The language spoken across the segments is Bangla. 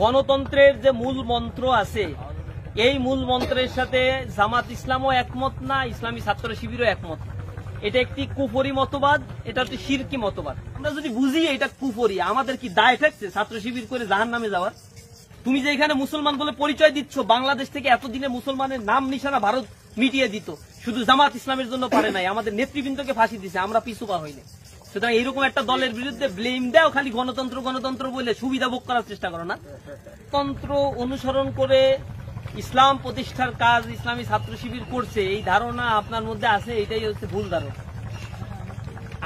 গণতন্ত্রের যে মূল মন্ত্র আছে এই মূল মন্ত্রের সাথে জামাত ইসলামও একমত না, ইসলামী ছাত্র শিবিরও একমত না। এটা একটি কুফরি মতবাদ, এটা হচ্ছে শিরকি মতবাদ। আমরা যদি বুঝি এটা কুফরি, আমাদের কি দায় থাকছে ছাত্র শিবির করে জাহান্নামে যাওয়ার? তুমি যে এখানে মুসলমান বলে পরিচয় দিচ্ছ, বাংলাদেশ থেকে এতদিনে মুসলমানের নাম নিশানা ভারত মিটিয়ে দিত, শুধু জামাত ইসলামের জন্য পারে নাই, আমাদের নেতৃবৃন্দকে ফাঁসি দিছে, আমরা পিছু পা হইনি। সুতরাং এইরকম একটা দলের বিরুদ্ধে ব্লেম দেও, খালি গণতন্ত্র গণতন্ত্র বলে সুবিধা ভোগ করার চেষ্টা করো না। তন্ত্র অনুসরণ করে ইসলাম প্রতিষ্ঠার কাজ ইসলামী ছাত্র শিবির করছে, এই ধারণা আপনার মধ্যে আছে, এটাই হচ্ছে ভুল ধারণা।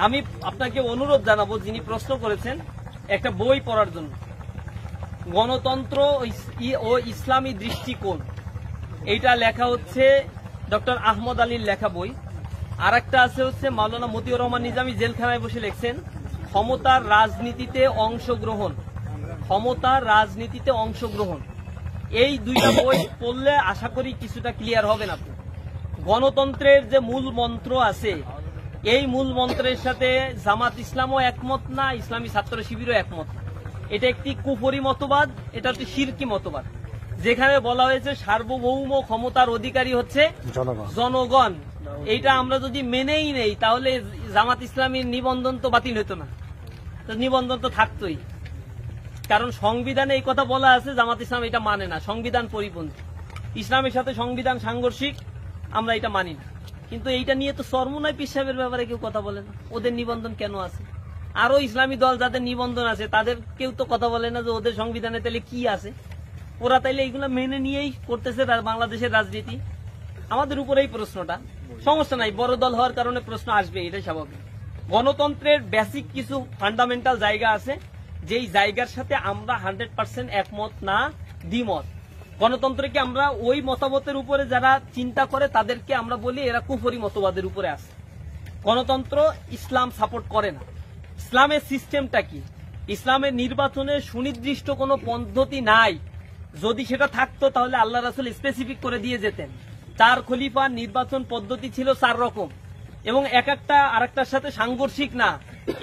আমি আপনাকে অনুরোধ জানাবো, যিনি প্রশ্ন করেছেন, একটা বই পড়ার জন্য, গণতন্ত্র ও ইসলামী দৃষ্টিকোণ, এইটা লেখা হচ্ছে ডক্টর আহমদ আলীর লেখা বই। আর একটা আছে হচ্ছে মাওলানা মতিউর রহমান নিজামী জেলখানায় বসে লিখছেন ক্ষমতার রাজনীতিতে অংশগ্রহণ, ক্ষমতার রাজনীতিতে অংশগ্রহণ। এই দুইটা বই পড়লে আশা করি কিছুটা ক্লিয়ার হবেন আপনি। গণতন্ত্রের যে মূল মন্ত্র আছে এই মূল মন্ত্রের সাথে জামাত ইসলামও একমত না, ইসলামী ছাত্র শিবিরও একমত না। এটা একটি কুফরি মতবাদ, এটা হচ্ছে শিরকি মতবাদ, যেখানে বলা হয়েছে সার্বভৌম ক্ষমতার অধিকারী হচ্ছে জনগণ। এইটা আমরা যদি মেনেই নেই তাহলে জামাত ইসলামীর নিবন্ধন তো বাতিল হতো না, নিবন্ধন তো থাকতোই। কারণ সংবিধানে এই কথা বলা আছে, জামাত ইসলাম এটা মানে না, সংবিধান পরিপন্থী, ইসলামের সাথে সংবিধান সাংঘর্ষিক, আমরা এটা মানি না। কিন্তু এইটা নিয়ে তো চরমোনাই পীর সাহেবের ব্যাপারে কেউ কথা বলে না, ওদের নিবন্ধন কেন আছে? আরো ইসলামী দল যাদের নিবন্ধন আছে তাদের কেউ তো কথা বলে না যে ওদের সংবিধানে তাইলে কি আছে, ওরা তাইলে এইগুলো মেনে নিয়েই করতেছে বাংলাদেশের রাজনীতি। আমাদের উপরে এই প্রশ্নটা, সমস্যা নাই, বড় দল হওয়ার কারণে প্রশ্ন আসবে, এটাই স্বাভাবিক। গণতন্ত্রের বেসিক কিছু ফান্ডামেন্টাল জায়গা আছে, যেই জায়গার সাথে আমরা 100% একমত না, দ্বিমত। গণতন্ত্রকে আমরা ওই মতবাদের উপরে যারা চিন্তা করে তাদেরকে আমরা বলি এরা কুফরি মতবাদের উপরে আছে। গণতন্ত্র ইসলাম সাপোর্ট করে না। ইসলামের সিস্টেমটা কি? ইসলামের নির্বাচনের সুনির্দিষ্ট কোনো পদ্ধতি নাই। যদি সেটা থাকতো তাহলে আল্লাহ রাসূল স্পেসিফিক করে দিয়ে যেতেন। 4 খলিফার নির্বাচন পদ্ধতি ছিল 4 রকম, এবং এক একটা আরেকটার সাথে সাংঘর্ষিক না।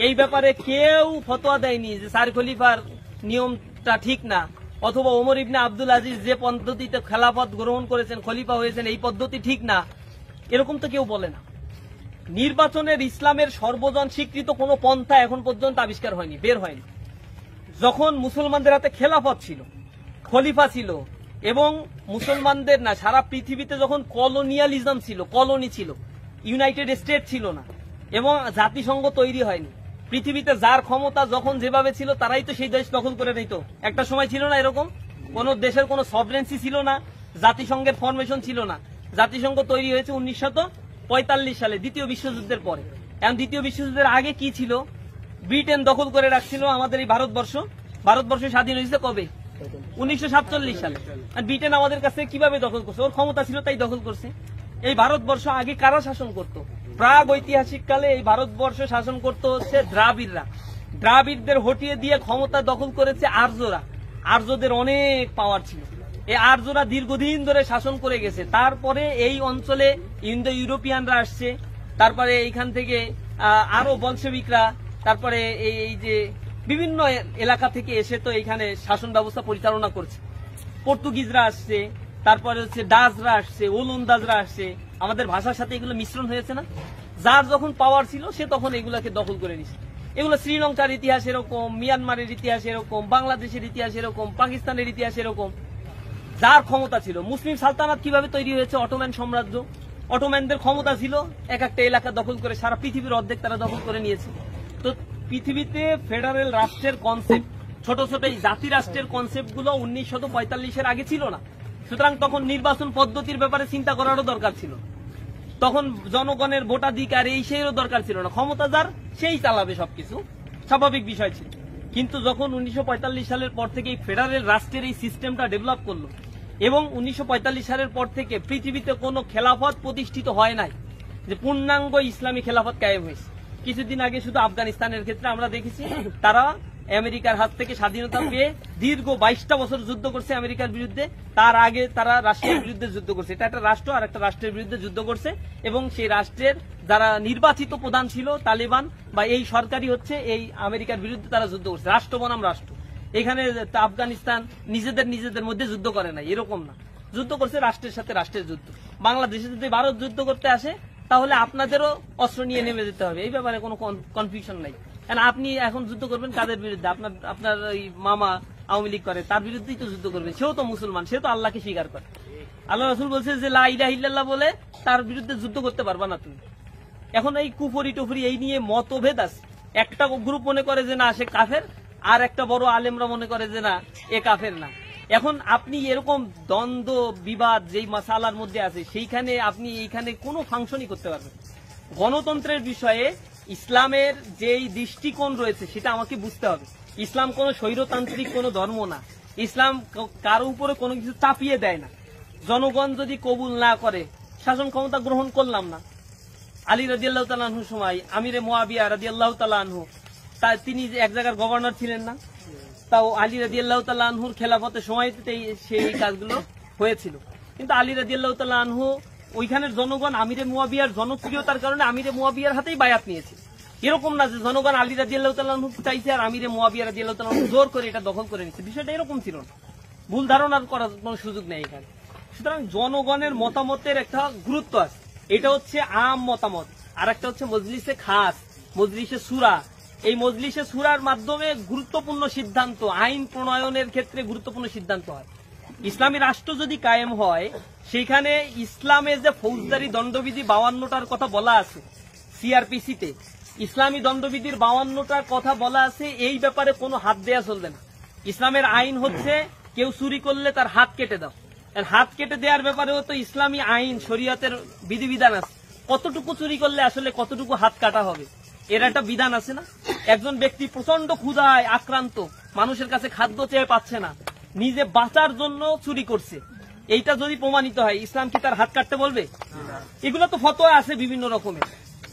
এই ব্যাপারে কেউ ফতোয়া দেয়নি যে 4 খলিফার নিয়মটা ঠিক না, অথবা ওমর ইবনে আব্দুল আজিজ যে পদ্ধতিতে খেলাফত গ্রহণ করেছেন, খলিফা হয়েছেন, এই পদ্ধতি ঠিক না, এরকম তো কেউ বলে না। নির্বাচনের ইসলামের সর্বজন স্বীকৃত কোন পন্থা এখন পর্যন্ত আবিষ্কার হয়নি, বের হয়নি। যখন মুসলমানদের হাতে খেলাফত ছিল, খলিফা ছিল, এবং মুসলমানদের না সারা পৃথিবীতে যখন কলোনিয়ালিজম ছিল, কলোনি ছিল, ইউনাইটেড স্টেট ছিল না, এবং জাতিসংঘ তৈরি হয়নি, পৃথিবীতে যার ক্ষমতা যখন যেভাবে ছিল তারাই তো সেই দেশ দখল করে নিত। একটা সময় ছিল না এরকম, কোন দেশের কোন সভরেন্সি ছিল না, জাতিসংঘের ফরমেশন ছিল না। জাতিসংঘ তৈরি হয়েছে 1945 সালে, দ্বিতীয় বিশ্বযুদ্ধের পরে। এখন দ্বিতীয় বিশ্বযুদ্ধের আগে কি ছিল? ব্রিটেন দখল করে রাখছিল আমাদের এই ভারতবর্ষ। ভারতবর্ষ স্বাধীন হয়েছে কবে? 1947 সালে। আর ব্রিটেন আমাদের কাছে কিভাবে দখল করছে? ওর ক্ষমতা ছিল তাই দখল করছে। এই ভারতবর্ষ আগে কারা শাসন করত? প্রাগ ঐতিহাসিক কালে এই ভারতবর্ষ শাসন করত হচ্ছে দ্রাবিড়রা। দ্রাবিড়দের হটিয়ে দিয়ে ক্ষমতা দখল করেছে আর্যরা। আর্যদের অনেক পাওয়ার ছিল, এই আর্যরা দীর্ঘদিন ধরে শাসন করে গেছে। তারপরে এই অঞ্চলে ইন্দো ইউরোপিয়ানরা আসছে, তারপরে এইখান থেকে আরো বলশেবিকরা, তারপরে এই যে বিভিন্ন এলাকা থেকে এসে তো এইখানে শাসন ব্যবস্থা পরিচালনা করছে। পর্তুগিজরা আসছে, তারপরে হচ্ছে ডাচরা আসছে, ওলন্দাজরা আসছে। আমাদের ভাষার সাথে এগুলো মিশ্রণ হয়েছে না? যার যখন পাওয়ার ছিল সে তখন এগুলাকে দখল করে নিছে। এগুলো শ্রীলঙ্কার ইতিহাস এরকম, মিয়ানমারের ইতিহাস এরকম, বাংলাদেশের ইতিহাস এরকম, পাকিস্তানের ইতিহাস এরকম। যার ক্ষমতা ছিল, মুসলিম সালতানাত কিভাবে তৈরি হয়েছে? অটোম্যান সাম্রাজ্য। অটোম্যানদের ক্ষমতা ছিল এক একটা এলাকা দখল করে, সারা পৃথিবীর অর্ধেক তারা দখল করে নিয়েছে। তো পৃথিবীতে ফেডারেল রাষ্ট্রের কনসেপ্ট, ছোট ছোট এই জাতি রাষ্ট্রের কনসেপ্ট গুলো 1945-এর আগে ছিল না। সুতরাং তখন নির্বাচন পদ্ধতির ব্যাপারে চিন্তা করারও দরকার ছিল, তখন জনগণের ভোটাধিকার এই সেইরও দরকার ছিল না। ক্ষমতা যার সেই চালাবে সবকিছু, স্বাভাবিক বিষয় ছিল। কিন্তু যখন 1945 সালের পর থেকে এই ফেডারেল রাষ্ট্রের এই সিস্টেমটা ডেভেলপ করলো, এবং 1945 সালের পর থেকে পৃথিবীতে কোনো খেলাফত প্রতিষ্ঠিত হয় নাই, যে পূর্ণাঙ্গ ইসলামী খেলাফত কায়েম হয়েছে। কিছুদিন আগে শুধু আফগানিস্তানের ক্ষেত্রে আমরা দেখেছি, তারা আমেরিকার হাত থেকে স্বাধীনতা পেয়ে দীর্ঘ 22টা বছর যুদ্ধ করছে আমেরিকার বিরুদ্ধে। তার আগে তারা রাশিয়ার বিরুদ্ধে যুদ্ধ করছে। এটা একটা রাষ্ট্র আর একটা রাষ্ট্রের বিরুদ্ধে যুদ্ধ করছে, এবং সেই রাষ্ট্রের যারা নির্বাচিত প্রধান ছিল তালেবান বা এই সরকারি হচ্ছে এই আমেরিকার বিরুদ্ধে তারা যুদ্ধ করছে, রাষ্ট্র বনাম রাষ্ট্র। এখানে আফগানিস্তান নিজেদের মধ্যে যুদ্ধ করে না, এরকম না, যুদ্ধ করছে রাষ্ট্রের সাথে রাষ্ট্রের যুদ্ধ। বাংলাদেশে যদি ভারত যুদ্ধ করতে আসে তাহলে আপনাদেরও অস্ত্র নিয়ে নেমে যেতে হবে, এই ব্যাপারে কোনো কনফিউশন নাই। কারণ আপনি এখন যুদ্ধ করবেন কাদের বিরুদ্ধে? আপনার ওই মামা আওয়ামী লীগ করে, তার বিরুদ্ধেই তো যুদ্ধ করবেন। সেও তো মুসলমান, সে তো আল্লাহকে স্বীকার করে। আল্লাহ রাসূল বলছে যে লা ইলাহা ইল্লাল্লাহ বলে তার বিরুদ্ধে যুদ্ধ করতে পারবা না তুমি। এখন এই কুফরি টুফরি এই নিয়ে মতভেদ আছে। একটা গ্রুপ মনে করে যে না সে কাফের, আর একটা বড় আলেমরা মনে করে যে না এ কাফের না। এখন আপনি এরকম দ্বন্দ্ব বিবাদ যেই মাসালার মধ্যে আছে সেইখানে আপনি এইখানে কোনো ফাংশনই করতে পারবেন। গণতন্ত্রের বিষয়ে ইসলামের যেই দৃষ্টিকোণ রয়েছে সেটা আমাকে বুঝতে হবে। ইসলাম কোনো স্বৈরতান্ত্রিক কোনো ধর্ম না। ইসলাম কারো উপরে কোনো কিছু চাপিয়ে দেয় না। জনগণ যদি কবুল না করে শাসন ক্ষমতা গ্রহণ করলাম না। আলী রাদিয়াল্লাহু তাআলা আনহুর সময় আমিরে মুয়াবিয়া রাদিয়াল্লাহু তাআলা আনহু তিনি এক জায়গার গভর্নর ছিলেন না, তাও আলী রাদিয়াল্লাহু তাআলা আনহুর খেলাফতের সময়তেই সেই কাজগুলো হয়েছিল। কিন্তু আলী রাদিয়াল্লাহু তাআলা আনহু ওইখানের জনগণ আমিরে মুয়াবিয়ার জনপ্রিয়তার কারণে আমিরে মুয়াবিয়ার হাতেই বায়াত নিয়েছে। এরকম না যে জনগণ আলী রাদিয়াল্লাহু তাআলা আনহু চাইছে আর আমিরে মুয়াবিয়া রাদিয়াল্লাহু তাআলা আনহু জোর করে এটা দখল করে নিচ্ছে। বিষয়টা এরকম ছিল না। ভুল ধারণার করার কোনো সুযোগ নেই এখানে। সুতরাং জনগণের মতামতের একটা গুরুত্ব আছে। এটা হচ্ছে আম মতামত, আর একটা হচ্ছে মজলিসে খাস, মজলিসে সুরা। এই মজলিসে সুরার মাধ্যমে গুরুত্বপূর্ণ সিদ্ধান্ত, আইন প্রণয়নের ক্ষেত্রে গুরুত্বপূর্ণ সিদ্ধান্ত হয়। ইসলামী রাষ্ট্র যদি কায়েম হয় সেখানে ইসলামের যে ফৌজদারি দণ্ডবিধি 52টার কথা বলা আছে সিআরপিসিতে, ইসলামী দণ্ডবিধির 52টার কথা বলা আছে, এই ব্যাপারে কোনো হাত দেয়া চলবে না। ইসলামের আইন হচ্ছে কেউ চুরি করলে তার হাত কেটে দাও। হাত কেটে দেওয়ার ব্যাপারেও তো ইসলামী আইন শরীয়তের বিধিবিধান আছে। কতটুকু চুরি করলে আসলে কতটুকু হাত কাটা হবে এর একটা বিধান আছে না? একজন ব্যক্তি প্রচন্ড ক্ষুধায় আক্রান্ত, মানুষের কাছে খাদ্য চেয়ে পাচ্ছে না, নিজে বাঁচার জন্য চুরি করছে, এইটা যদি প্রমাণিত হয় ইসলাম কি তার হাত কাটতে বলবে? এগুলো তো ফতোয়া আছে বিভিন্ন রকমের।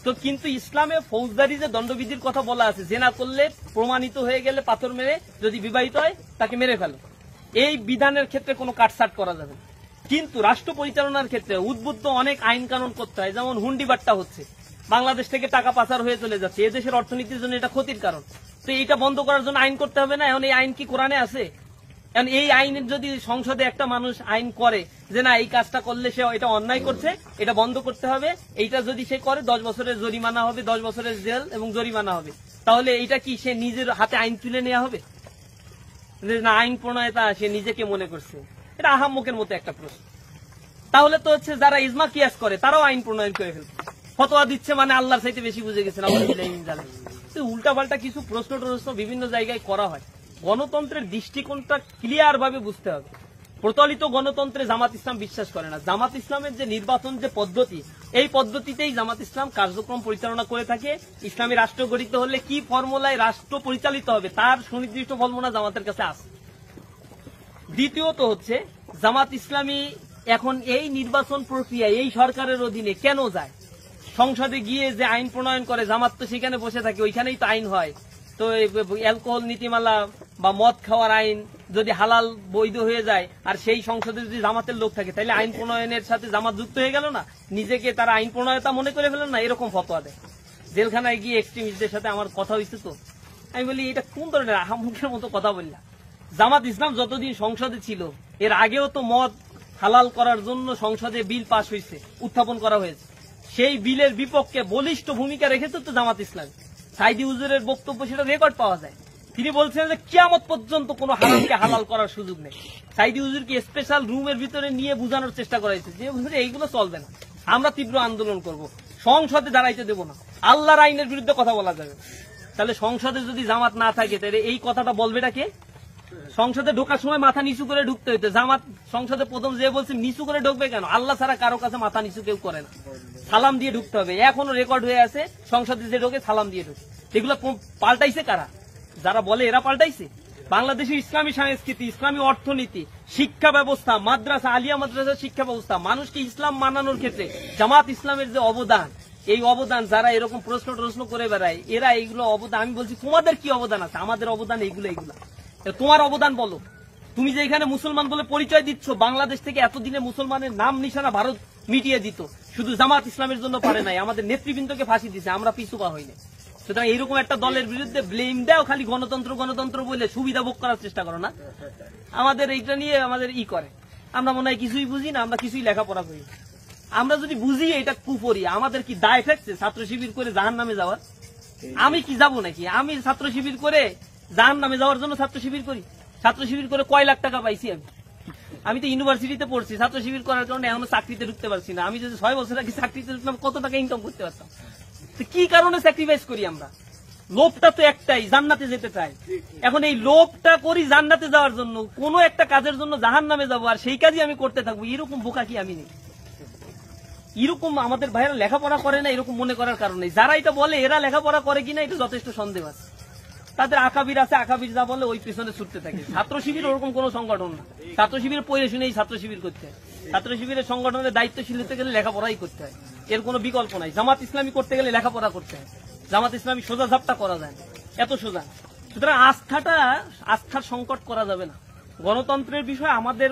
তো কিন্তু ইসলামে ফৌজদারি যে দণ্ডবিধির কথা বলা আছে, জেনা করলে প্রমাণিত হয়ে গেলে পাথর মেরে যদি বিবাহিত হয় তাকে মেরে ফেলো, এই বিধানের ক্ষেত্রে কোনো কাটছাট করা যাবে না। কিন্তু রাষ্ট্র পরিচালনার ক্ষেত্রে উদ্বুদ্ধ অনেক আইন কানুন করতে হয়। যেমন হুন্ডি বাট্টা হচ্ছে, বাংলাদেশ থেকে টাকা পাচার হয়ে চলে যাচ্ছে, এদেশের অর্থনীতির জন্য এটা ক্ষতির কারণ। তো এইটা বন্ধ করার জন্য আইন করতে হবে না? এখন এই আইন কি কোরআনে আছে? এখন এই আইনের যদি সংসদে একটা মানুষ আইন করে যে না এই কাজটা করলে সে এটা অন্যায় করছে, এটা বন্ধ করতে হবে, এইটা যদি সে করে 10 বছরের জরিমানা হবে, 10 বছরের জেল এবং জরিমানা হবে, তাহলে এইটা কি সে নিজের হাতে আইন তুলে নেওয়া হবে? না, আইন প্রণয়তা সে নিজেকে মনে করছে, এটা আহাম্মকের মতো একটা প্রশ্ন। তাহলে তো হচ্ছে যারা ইজমা কিয়াস করে তারাও আইন প্রণয়ন করে ফেলছে, ফতোয়া দিচ্ছে, মানে আল্লাহর চাইতে বেশি বুঝে গেছেন। উল্টা পাল্টা কিছু প্রশ্ন টশ্ন বিভিন্ন জায়গায় করা হয়। গণতন্ত্রের দৃষ্টিকোণটা ক্লিয়ার ভাবে বুঝতে হবে। প্রচলিত গণতন্ত্রে জামাত ইসলাম বিশ্বাস করে না। জামাত ইসলামের যে নির্বাচন যে পদ্ধতি, এই পদ্ধতিতেই জামাত ইসলাম কার্যক্রম পরিচালনা করে থাকে। ইসলামী রাষ্ট্র গঠিত হলে কি ফর্মুলায় রাষ্ট্র পরিচালিত হবে তার সুনির্দিষ্ট ফর্মুলা জামাতের কাছে আছে। দ্বিতীয়ত হচ্ছে জামাত ইসলামী এখন এই নির্বাচন প্রক্রিয়া এই সরকারের অধীনে কেন যায়? সংসদে গিয়ে যে আইন প্রণয়ন করে জামাত তো সেখানে বসে থাকে, ওইখানেই তো আইন হয়। তো অ্যালকোহল নীতিমালা বা মদ খাওয়ার আইন যদি হালাল বৈধ হয়ে যায় আর সেই সংসদে যদি জামাতের লোক থাকে, তাহলে আইন প্রণয়নের সাথে জামাত যুক্ত হয়ে গেল না? নিজেকে তারা আইন প্রণয়তা মনে করে ফেলেন না? এরকম ফতোয়া দেয়। জেলখানায় গিয়ে এক্সট্রিমিস্টদের সাথে আমার কথা হয়েছে, তো আমি বলি এটা কোন ধরনের আহাম্মকের মতো কথা বললাম? জামাত ইসলাম যতদিন সংসদে ছিল এর আগেও তো মদ হালাল করার জন্য সংসদে বিল পাশ হয়েছে, উত্থাপন করা হয়েছে। সেই বিলের বিপক্ষে বলিষ্ঠ ভূমিকা রেখেছে তো জামাত ইসলাম। সাইদি হুজুরের বক্তব্য সেটা রেকর্ড পাওয়া যায়। তিনি বলছেন যে কিয়ামত পর্যন্ত কোনো হারামকে হালাল করার সুযোগ নেই। সাইদি হুজুরকে স্পেশাল রুমের ভিতরে নিয়ে বোঝানোর চেষ্টা করা হয়েছে যে হুজুর এইগুলো চলবে না, আমরা তীব্র আন্দোলন করব, সংসদে দাঁড়াইতে দেব না, আল্লাহর আইনের বিরুদ্ধে কথা বলা যাবে। তাহলে সংসদে যদি জামাত না থাকে তাহলে এই কথাটা বলবেটা কে? সংসদে ঢোকার সময় মাথা নিচু করে ঢুকতে হইতো। জামাত সংসদে প্রথম যে বলছে নিচু করে ঢুকবে কেন? আল্লাহ ছাড়া কারো কাছে মাথা নিচু কেউ করে না, সালাম দিয়ে ঢুকতে হবে। এখনো রেকর্ড হয়ে আছে সংসদে যে ঢোকে সালাম দিয়ে ঢুকে। এগুলো পাল্টাইছে কারা? যারা বলে এরা পাল্টাইছে। বাংলাদেশের ইসলামী সংস্কৃতি, ইসলামী অর্থনীতি, শিক্ষা ব্যবস্থা, মাদ্রাসা, আলিয়া মাদ্রাসার শিক্ষা ব্যবস্থা, মানুষকে ইসলাম মানানোর ক্ষেত্রে জামাত ইসলামের যে অবদান, এই অবদান যারা এরকম প্রশ্ন করে বেড়ায়, এরা এইগুলো অবদান, আমি বলছি তোমাদের কি অবদান আছে? আমাদের অবদান এইগুলা। তোমার অবদান বলো। তুমি যে এখানে মুসলমান বলে পরিচয় দিচ্ছ, বাংলাদেশ থেকে এতদিনে মুসলমানের নাম নিশানা ভারত মিটিয়ে দিত, শুধু জামাত ইসলামের জন্য পারে নাই, আমাদের নেতৃবৃন্দকে ফাঁসি দিছে, আমরা পিছু পা হইনি। সুতরাং এইরকম একটা দলের বিরুদ্ধে ব্লেম দেও, খালি গণতন্ত্র গণতন্ত্র বলে সুবিধা ভোগ করার চেষ্টা করো না। আমাদের এইটা নিয়ে আমাদের করে আমরা মনে হয় কিছুই বুঝি না, আমরা কিছুই লেখাপড়া করি। আমরা যদি বুঝি এটা কুফরি, আমাদের কি দায় থাকছে ছাত্র শিবির করে জাহান্নামে যাওয়ার? আমি কি যাব নাকি? আমি ছাত্র শিবির করে জাহান্নামে যাওয়ার জন্য ছাত্র শিবির করি? ছাত্র শিবির করে কয় লাখ টাকা পাইছি আমি তো ইউনিভার্সিটিতে পড়ছি, ছাত্র শিবির করার কারণে এখনো চাকরিতে ঢুকতে পারছি না। আমি যদি 6 বছর আগে চাকরিতে ঢুকতাম কত টাকা ইনকাম করতে পারতাম? কি কারণে স্যাক্রিফাইস করি আমরা? লোভটা তো একটাই, জান্নাতে যেতে চাই। এখন এই লোভটা করি জান্নাতে যাওয়ার জন্য, কোন একটা কাজের জন্য জাহান্নামে যাবো আর সেই কাজই আমি করতে থাকবো, এরকম বোকা কি আমি নেই? এরকম আমাদের ভাইয়েরা লেখাপড়া করে না এরকম মনে করার কারণে, যারা এটা বলে এরা লেখাপড়া করে কিনা এটা যথেষ্ট সন্দেহ আছে। তাদের আকাবির আছে, আকাবির যা বলে ওই পেছনে ছুটতে থাকে। ছাত্র শিবির ওরকম কোন সংগঠন না। ছাত্র শিবির পড়ে শুনেই ছাত্র শিবির করতে হয়। ছাত্র শিবিরের সংগঠনের দায়িত্বশীল হতে গেলে লেখাপড়াই করতে হয়, এর কোনো বিকল্প নাই। জামাত ইসলামী করতে গেলে লেখাপড়া করতে হয়, জামাত ইসলামী সোজা ঝাপটা করা যায় না, এত সোজা। সুতরাং আস্থার সংকট করা যাবে না। গণতন্ত্রের বিষয়ে আমাদের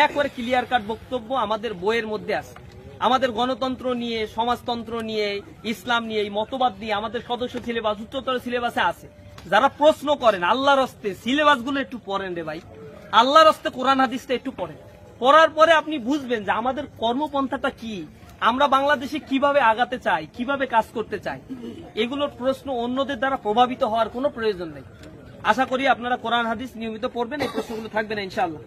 একবারে ক্লিয়ার কাট বক্তব্য আমাদের বইয়ের মধ্যে আছে। আমাদের গণতন্ত্র নিয়ে, সমাজতন্ত্র নিয়ে, ইসলাম নিয়ে, এই মতবাদ নিয়ে আমাদের সদস্য সিলেবাস, উচ্চতর সিলেবাসে আছে। যারা প্রশ্ন করেন আল্লাহর হস্তে সিলেবাস গুলো একটু পড়েন রে ভাই, আল্লাহর হস্তে কোরআন হাদিসটা একটু পড়েন। পড়ার পরে আপনি বুঝবেন যে আমাদের কর্মপন্থাটা কি, আমরা বাংলাদেশে কিভাবে আগাতে চাই, কিভাবে কাজ করতে চাই। এগুলোর প্রশ্ন অন্যদের দ্বারা প্রভাবিত হওয়ার কোনো প্রয়োজন নেই। আশা করি আপনারা কোরআন হাদিস নিয়মিত পড়বেন, এই প্রশ্নগুলো থাকবে না ইনশাআল্লাহ।